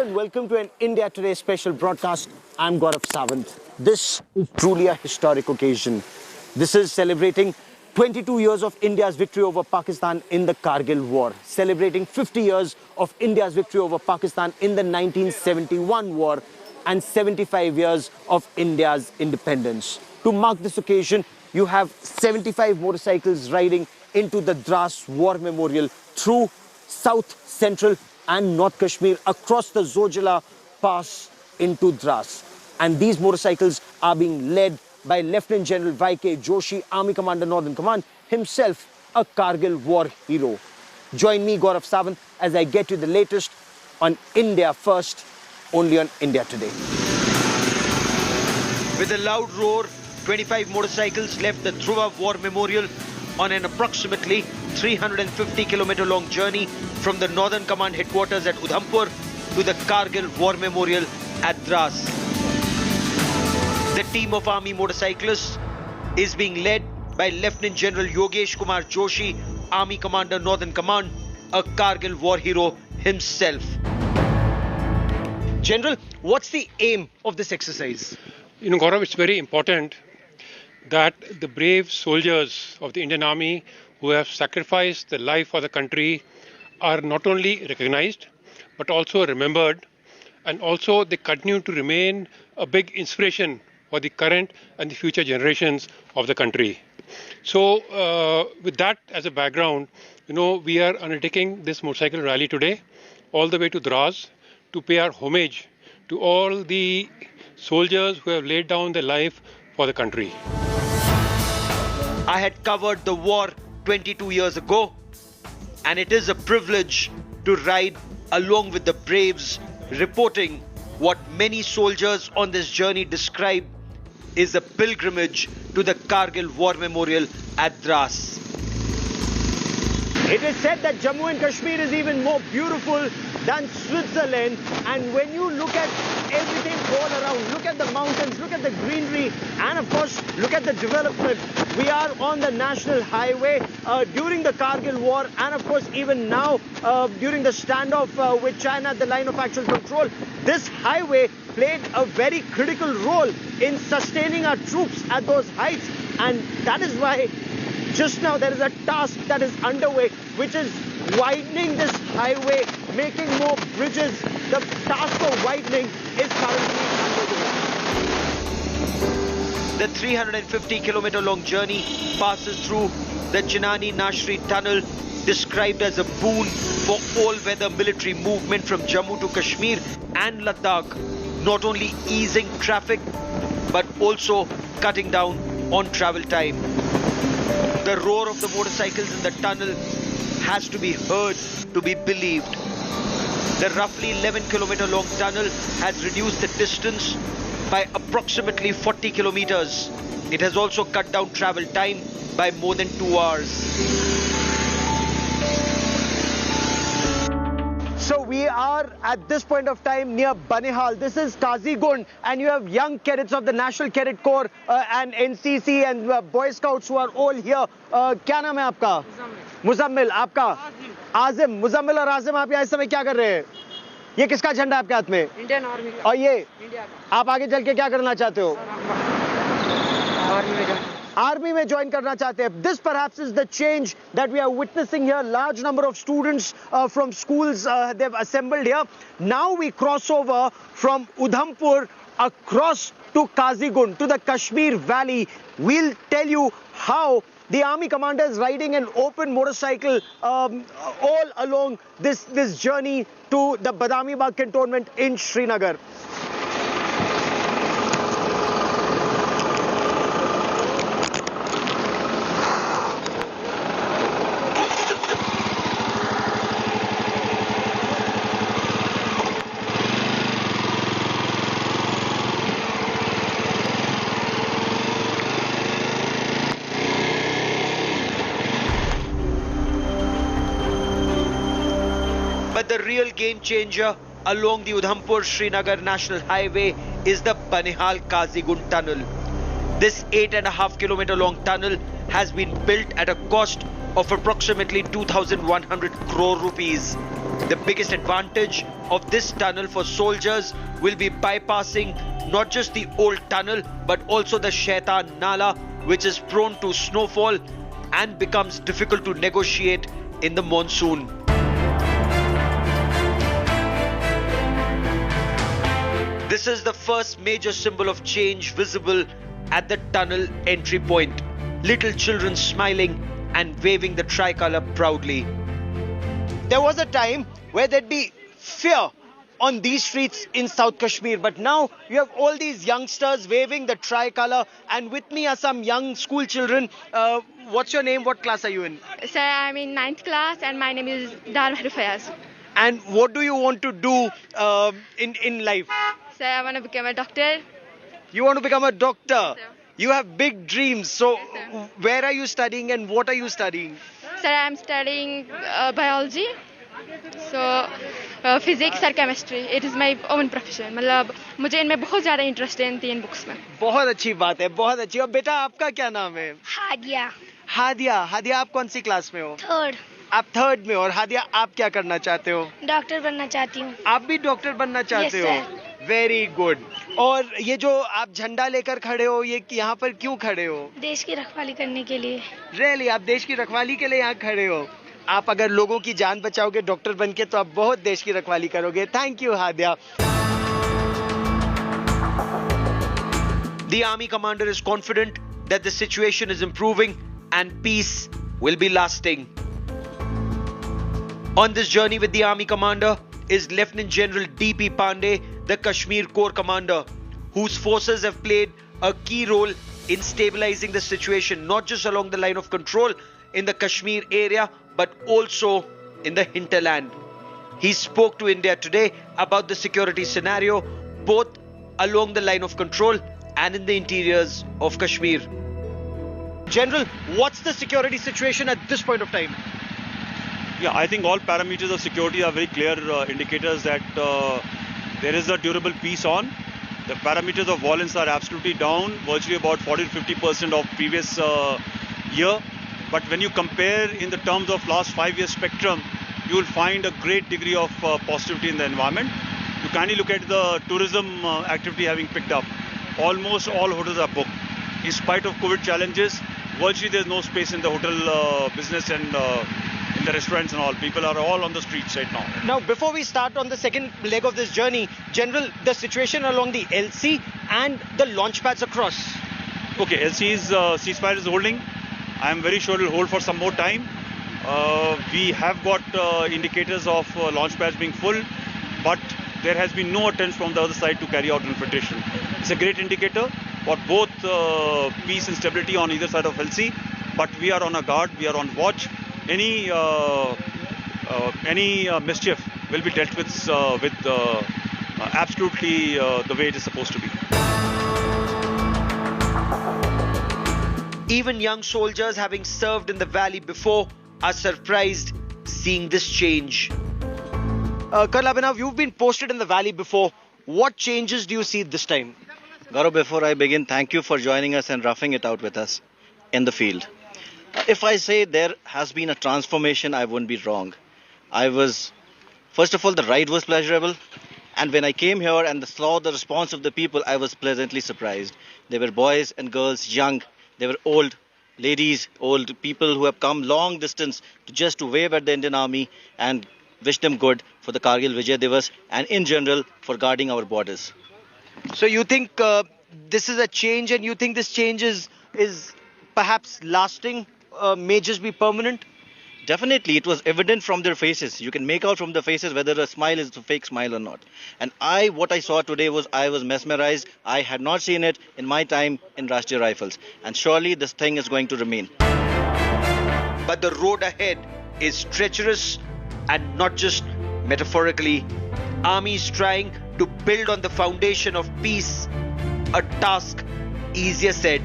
and welcome to an India Today special broadcast. I'm Gaurav Sawant. This is truly a historic occasion. This is celebrating 22 years of India's victory over Pakistan in the Kargil War, celebrating 50 years of India's victory over Pakistan in the 1971 war, and 75 years of India's independence. To mark this occasion, you have 75 motorcycles riding into the Dras War Memorial through South, Central and North Kashmir across the Zojila Pass into Dras. And these motorcycles are being led by Lieutenant General Y.K. Joshi, Army Commander Northern Command, himself a Kargil war hero. Join me, Gaurav Sawant, as I get you the latest on India First, only on India Today. With a loud roar, 25 motorcycles left the Dhruva War Memorial on an approximately 350-kilometer long journey from the Northern Command headquarters at Udhampur to the Kargil War Memorial at Dras. The team of army motorcyclists is being led by Lieutenant General Yogesh Kumar Joshi, Army Commander Northern Command, a Kargil war hero himself. General, what's the aim of this exercise? Gaurav, it's very important that the brave soldiers of the Indian Army who have sacrificed their life for the country are not only recognized, but also remembered, and also they continue to remain a big inspiration for the current and the future generations of the country. So, with that as a background, we are undertaking this motorcycle rally today, all the way to Dras, to pay our homage to all the soldiers who have laid down their life for the country. I had covered the war 22 years ago, and it is a privilege to ride along with the braves, reporting what many soldiers on this journey describe is a pilgrimage to the Kargil War Memorial at Dras. It is said that Jammu and Kashmir is even more beautiful than Switzerland, and when you look at everything all around, look at the mountains, look at the greenery, and of course look at the development. We are on the national highway during the Kargil war, and of course even now during the standoff with China at the line of actual control. This highway played a very critical role in sustaining our troops at those heights, and that is why just now there is a task that is underway, which is widening this highway, making more bridges. The task of widening is currently underway. The 350-kilometer long journey passes through the Chinani Nashri tunnel, described as a boon for all-weather military movement from Jammu to Kashmir and Ladakh, not only easing traffic but also cutting down on travel time. The roar of the motorcycles in the tunnel has to be heard to be believed. The roughly 11-kilometer long tunnel has reduced the distance by approximately 40 kilometers. It has also cut down travel time by more than 2 hours. So we are at this point of time near Banihal. This is Kazigund, and you have young cadets of the National Cadet Corps and NCC and Boy Scouts who are all here. क्या नाम है आपका? मुजम्मिल. आपका? आजिम. मुजम्मिल और आजिम, आप यहाँ इस समय क्या कर रहे हैं? ये किसका झंडा है आपके हाथ में? इंडियन आर्मी का. और ये? इंडिया का. आप आगे चल के क्या करना चाहते हो? Army में join करना चाहते हैं. This perhaps is the change that we are witnessing here. Large number of students from schools they've assembled here. Now we cross over from Udhampur across to Kazigund, to the Kashmir Valley. We'll tell you how the army commander is riding an open motorcycle all along this journey to the Badami Bagh cantonment in Srinagar. But the real game changer along the Udhampur-Srinagar National Highway is the Banihal-Kazigund tunnel. This 8.5-kilometer long tunnel has been built at a cost of approximately 2,100 crore rupees. The biggest advantage of this tunnel for soldiers will be bypassing not just the old tunnel but also the Shaitan Nala, which is prone to snowfall and becomes difficult to negotiate in the monsoon. This is the first major symbol of change visible at the tunnel entry point. Little children smiling and waving the tricolour proudly. There was a time where there'd be fear on these streets in South Kashmir, but now you have all these youngsters waving the tricolour, and with me are some young school children. What's your name? What class are you in? Sir, I'm in 9th class and my name is Dar Fayaz. And what do you want to do in life? Sir, I want to become a doctor. You want to become a doctor. Yes, sir. You have big dreams. So Yes, sir. where are you studying and what are you studying? Sir, I'm studying biology. So, physics or chemistry. It is my own profession. मतलब मुझे इनमें बहुत ज़्यादा interest है इन 3 books में. बहुत अच्छी बात है, बहुत अच्छी। और बेटा आपका क्या नाम है? हादिया हादिया। हादिया आप कौन सी क्लास में हो? थर्ड आप 3rd में हो। और हादिया आप क्या करना चाहते हो? डॉक्टर बनना चाहती हूँ। आप भी डॉक्टर बनना चाहते Yes, हो? Very good. और ये जो आप झंडा लेकर खड़े हो, ये यहाँ पर क्यों खड़े हो? देश की रखवाली करने के लिए। रियली आप देश की रखवाली के लिए यहाँ खड़े हो? आप अगर लोगों की जान बचाओगे डॉक्टर बनके तो आप बहुत देश की रखवाली करोगे। Thank you Hadiya. The army commander is confident that the situation is improving and peace will be lasting. On this journey with the army commander is Lieutenant General D.P. Pandey, the Kashmir Corps commander, whose forces have played a key role in stabilizing the situation, not just along the line of control in the Kashmir area, but also in the hinterland. He spoke to India Today about the security scenario, both along the line of control and in the interiors of Kashmir. General, what's the security situation at this point of time? Yeah, I think all parameters of security are very clear indicators that there is a durable peace on. The parameters of violence are absolutely down, virtually about 40 to 50% of previous year. But when you compare in the terms of last 5-year spectrum, you will find a great degree of positivity in the environment. You kindly look at the tourism activity having picked up. Almost all hotels are booked. In spite of COVID challenges, virtually there's no space in the hotel business and in the restaurants and all. People are all on the streets right now. Now, before we start on the second leg of this journey, General, the situation along the LC and the launch pads across. Okay, LC's ceasefire is holding. I am very sure it will hold for some more time. We have got indicators of launch pads being full, but there has been no attempt from the other side to carry out infiltration. It's a great indicator for both peace and stability on either side of LC, but we are on our guard, we are on watch. Any mischief will be dealt with absolutely the way it is supposed to be. Even young soldiers having served in the valley before are surprised seeing this change. Colonel Abhinav, you've been posted in the valley before. What changes do you see this time? Gaurav, before I begin, thank you for joining us and roughing it out with us in the field. If I say there has been a transformation, I wouldn't be wrong. First of all, the ride was pleasurable. And when I came here and saw the response of the people, I was pleasantly surprised. There were boys and girls, young. There were old ladies, old people who have come long distance to wave at the Indian Army and wish them good for the Kargil Vijay Divas and in general for guarding our borders. So you think this is a change and you think this change is perhaps lasting, may just be permanent? Definitely, it was evident from their faces. You can make out from the faces whether a smile is a fake smile or not. And what I saw today I was mesmerized. I had not seen it in my time in Rashtriya Rifles. And surely this thing is going to remain. But the road ahead is treacherous and not just metaphorically. Army is trying to build on the foundation of peace, a task easier said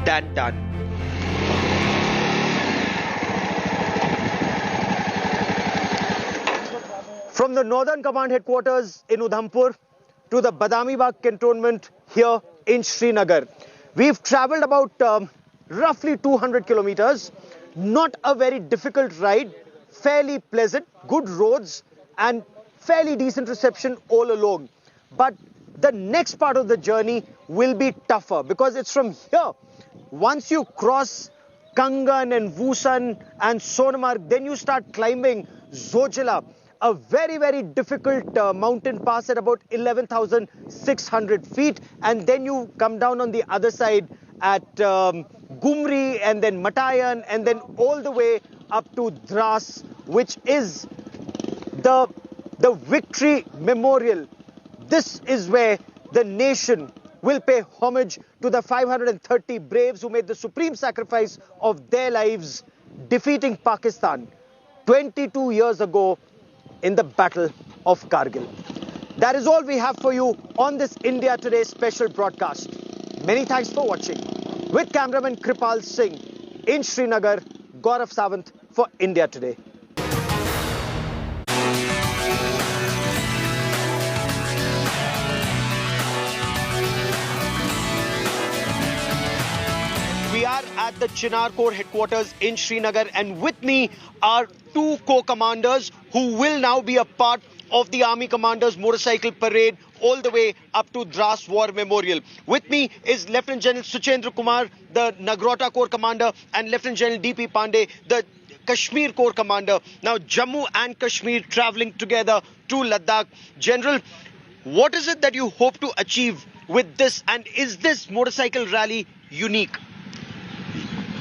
than done. From the Northern Command headquarters in Udhampur to the Badami Bagh cantonment here in Srinagar, we've traveled about roughly 200 kilometers. Not a very difficult ride, fairly pleasant, good roads, and fairly decent reception all along. But the next part of the journey will be tougher because it's from here. Once you cross Kangan and Vusan and Sonamarg, then you start climbing Zojila, a very, very difficult mountain pass at about 11,600 feet. And then you come down on the other side at Gumri and then Matayan and then all the way up to Dras, which is the victory memorial. This is where the nation will pay homage to the 530 braves who made the supreme sacrifice of their lives defeating Pakistan 22 years ago in the Battle of Kargil. That is all we have for you on this India Today special broadcast. Many thanks for watching. With cameraman Kripal Singh in Srinagar, Gaurav Sawant for India Today. We are at the Chinar Corps headquarters in Srinagar, and with me are two co-commanders who will now be a part of the Army Commanders Motorcycle Parade all the way up to Dras War Memorial. With me is Lieutenant General Suchendra Kumar, the Nagrota Corps Commander, and Lieutenant General D.P. Pandey, the Kashmir Corps Commander. Now, Jammu and Kashmir traveling together to Ladakh. General, what is it that you hope to achieve with this, and is this motorcycle rally unique?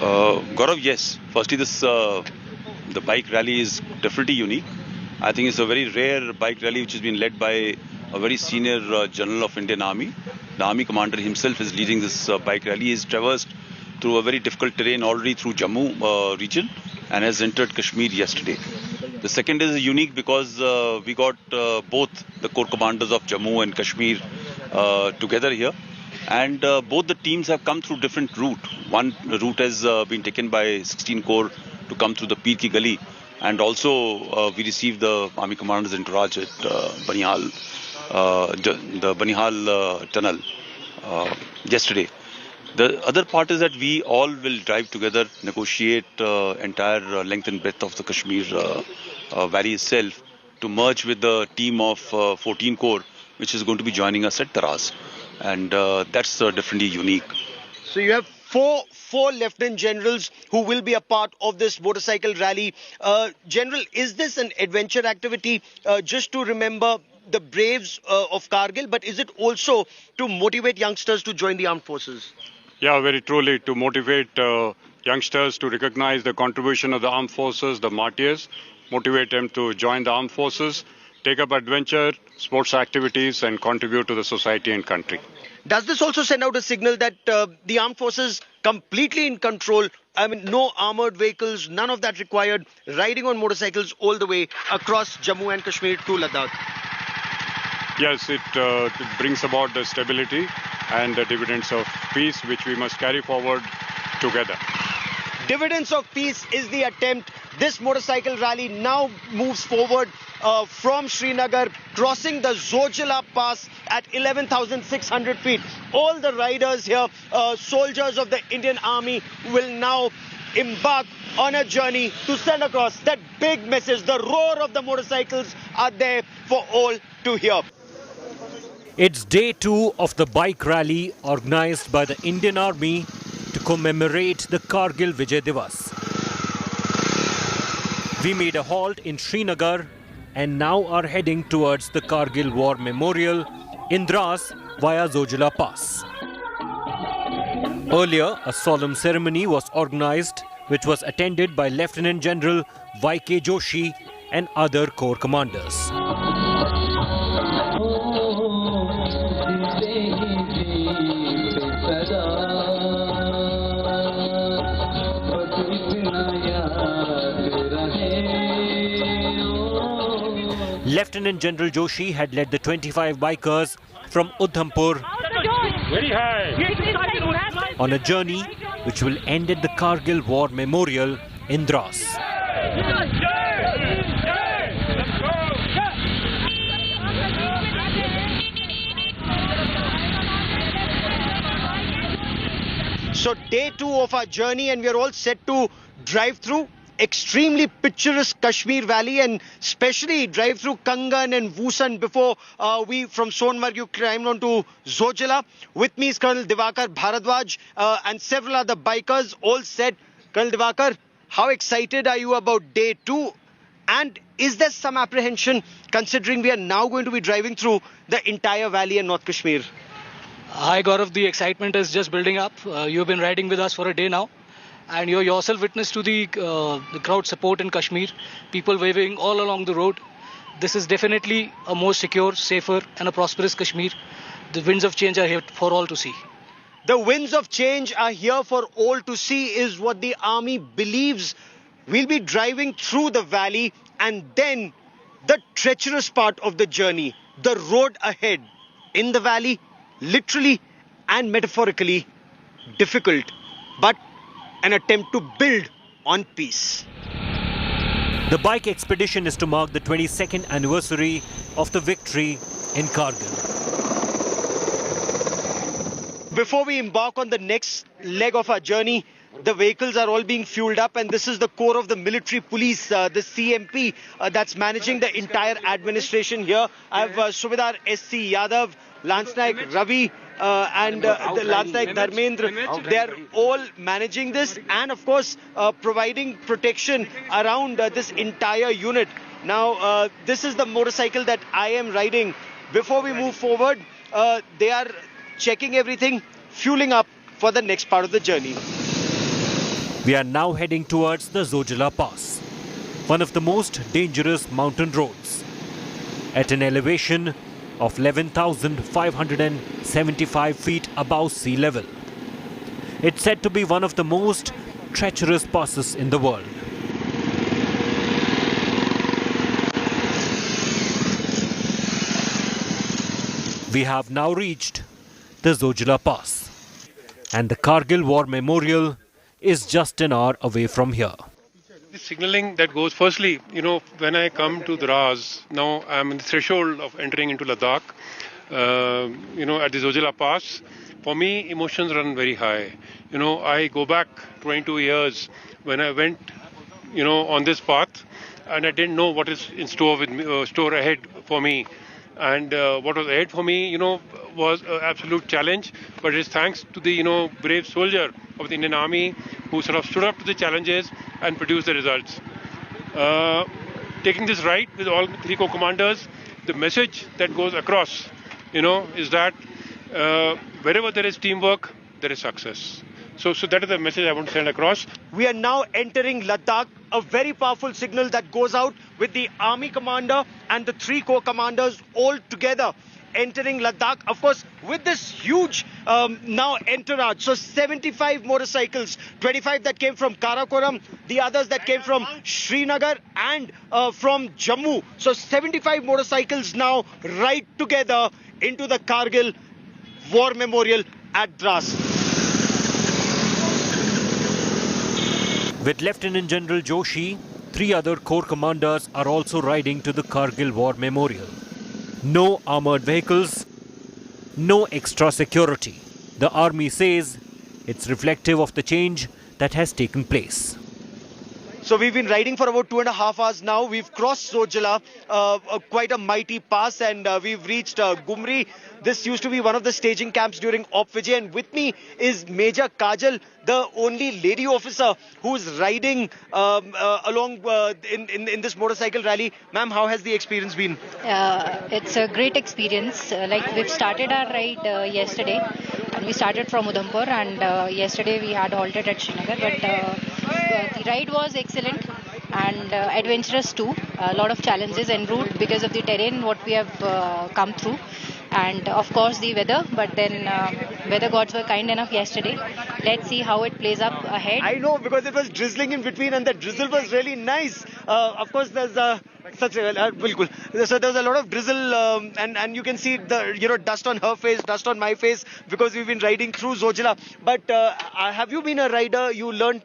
Gaurav, yes. Firstly, the bike rally is definitely unique. I think it's a very rare bike rally which has been led by a very senior general of Indian Army. The Army Commander himself is leading this bike rally. He's traversed through a very difficult terrain already through Jammu region and has entered Kashmir yesterday. The second is unique because we got both the corps commanders of Jammu and Kashmir together here. And both the teams have come through different route. One route has been taken by 16 Corps to come through the Peer Ki Gali, and also we received the Army Commander's entourage at Banihal, the Banihal tunnel yesterday. The other part is that we all will drive together, negotiate entire length and breadth of the Kashmir valley itself to merge with the team of 14 Corps, which is going to be joining us at Taraz. And that's definitely unique. So you have four lieutenant generals who will be a part of this motorcycle rally. General, is this an adventure activity just to remember the braves of Kargil, but is it also to motivate youngsters to join the armed forces? Yeah, very truly, to motivate youngsters to recognize the contribution of the armed forces, the martyrs, motivate them to join the armed forces, take up adventure, sports activities, and contribute to the society and country. Does this also send out a signal that the armed forces completely in control? I mean, no armored vehicles, none of that required, riding on motorcycles all the way across Jammu and Kashmir to Ladakh? Yes, it brings about the stability and the dividends of peace, which we must carry forward together. Dividends of peace is the attempt. This motorcycle rally now moves forward from Srinagar, crossing the Zojila Pass at 11,600 feet. All the riders here, soldiers of the Indian Army, will now embark on a journey to send across that big message. The roar of the motorcycles are there for all to hear. It's day 2 of the bike rally organized by the Indian Army to commemorate the Kargil Vijay Divas. We made a halt in Srinagar and now are heading towards the Kargil War Memorial in Dras via Zojila Pass. Earlier, a solemn ceremony was organized which was attended by Lieutenant General Y.K. Joshi and other corps commanders. Lieutenant General Joshi had led the 25 bikers from Udhampur on a journey which will end at the Kargil War Memorial in Dras. So day 2 of our journey, and we are all set to drive through. extremely picturesque Kashmir Valley, and especially drive through Kangan and Vusan before we from Sonmarg you climbed onto Zojila. With me is Colonel Divakar Bharadwaj and several other bikers, all set. Colonel Divakar, how excited are you about day 2? And is there some apprehension considering we are now going to be driving through the entire valley in North Kashmir? Hi Gaurav, the excitement is just building up. You've been riding with us for a day now, and you're yourself witness to the crowd support in Kashmir, people waving all along the road. This is definitely a more secure, safer and a prosperous Kashmir. The winds of change are here for all to see. The winds of change are here for all to see is what the army believes. We'll be driving through the valley, and then the treacherous part of the journey, the road ahead in the valley, literally and metaphorically difficult, but an attempt to build on peace. The bike expedition is to mark the 22nd anniversary of the victory in Kargil. Before we embark on the next leg of our journey, the vehicles are all being fueled up, and this is the core of the military police, the CMP, that's managing the entire administration here. I have Subedar SC Yadav, Lance Naik Ravi, and the Lance Naik Dharmendra. They are all managing this and, of course, providing protection around this entire unit. Now, this is the motorcycle that I am riding. Before we move forward, they are checking everything, fueling up for the next part of the journey. We are now heading towards the Zojila Pass, one of the most dangerous mountain roads, at an elevation of 11,575 feet above sea level. It's said to be one of the most treacherous passes in the world. We have now reached the Zojila Pass, and the Kargil War Memorial is just an hour away from here. The signaling that goes, firstly, when I come to Dras, now I'm in the threshold of entering into Ladakh, at the Zojila Pass. For me, emotions run very high. I go back 22 years when I went, on this path, and I didn't know what is in store ahead for me. And what was ahead for me, was an absolute challenge. But it's thanks to the, brave soldier of the Indian Army who sort of stood up to the challenges and produced the results. Taking this ride with all 3 co-commanders, the message that goes across, is that wherever there is teamwork, there is success. So that is the message I want to send across. We are now entering Ladakh, a very powerful signal that goes out with the army commander and the 3 co-commanders all together entering Ladakh, of course, with this huge now entourage. So 75 motorcycles, 25 that came from Karakoram, the others that came from Srinagar and from Jammu. So 75 motorcycles now right together into the Kargil War Memorial at Dras. With Lieutenant General Joshi, 3 other corps commanders are also riding to the Kargil War Memorial. No armoured vehicles, no extra security. The army says it's reflective of the change that has taken place. So we've been riding for about 2.5 hours now. We've crossed Zojila, quite a mighty pass, and we've reached Gumri. This used to be one of the staging camps during Op Vijay, and with me is Major Kajal, the only lady officer who's riding along in this motorcycle rally. Ma'am, how has the experience been? It's a great experience. We've started our ride yesterday, and we started from Udhampur, and yesterday we had halted at Srinagar, but the ride was excellent and adventurous too. A lot of challenges en route because of the terrain what we have come through, and of course the weather, but then weather gods were kind enough yesterday. Let's see how it plays up ahead. I know, because it was drizzling in between and the drizzle was really nice. Of course there's such a so there's a lot of drizzle, and you can see the dust on her face, dust on my face, because we've been riding through Zojila. But have you been a rider? You learnt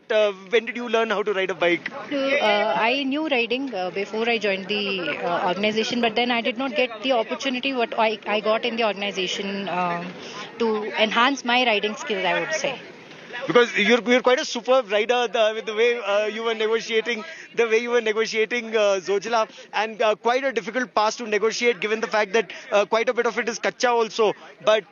when did you learn how to ride a bike? I knew riding before I joined the organization, but then I did not get the opportunity what I got in the organization to enhance my riding skills, I would say. Because you're quite a superb rider with the way you were negotiating, Zojila, and quite a difficult pass to negotiate given the fact that quite a bit of it is kacha also. But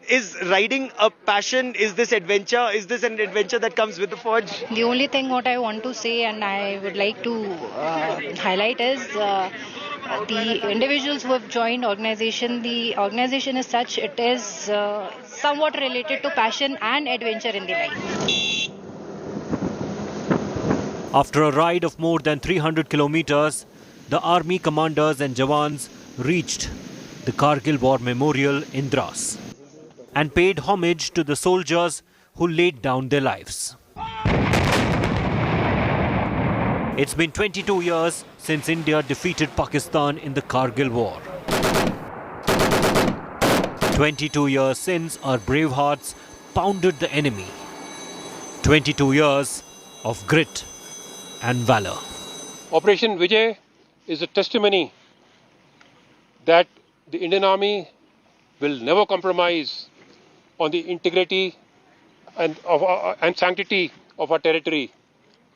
is riding a passion? Is this adventure? Is this an adventure that comes with the Forge? The only thing what I want to say and I would like to highlight is the individuals who have joined organization. The organization is such it is somewhat related to passion and adventure in the life. After a ride of more than 300 kilometers, the army commanders and Jawans reached the Kargil War Memorial in Dras and paid homage to the soldiers who laid down their lives. It's been 22 years since India defeated Pakistan in the Kargil War. 22 years since our brave hearts pounded the enemy. 22 years of grit and valor. Operation Vijay is a testimony that the Indian Army will never compromise on the integrity and sanctity of our territory.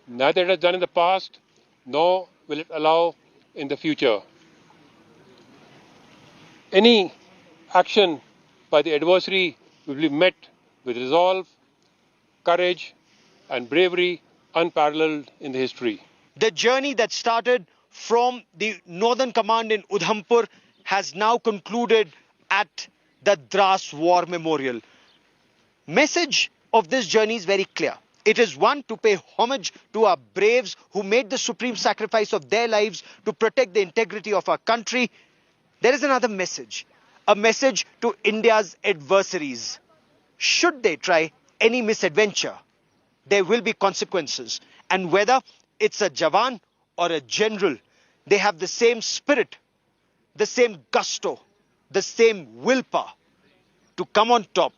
Neither it has done in the past, nor will it allow in the future. Any action by the adversary will be met with resolve, courage, and bravery unparalleled in the history. The journey that started from the Northern Command in Udhampur has now concluded at the Dras War Memorial. Message of this journey is very clear. It is one, to pay homage to our braves who made the supreme sacrifice of their lives to protect the integrity of our country. There is another message, a message to India's adversaries. Should they try any misadventure, there will be consequences. And whether it's a Jawan or a general, they have the same spirit, the same gusto, the same willpower to come on top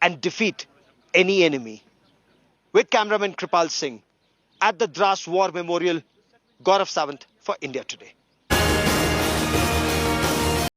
and defeat any enemy. With cameraman Kripal Singh at the Dras War Memorial, Gaurav Sawant for India Today.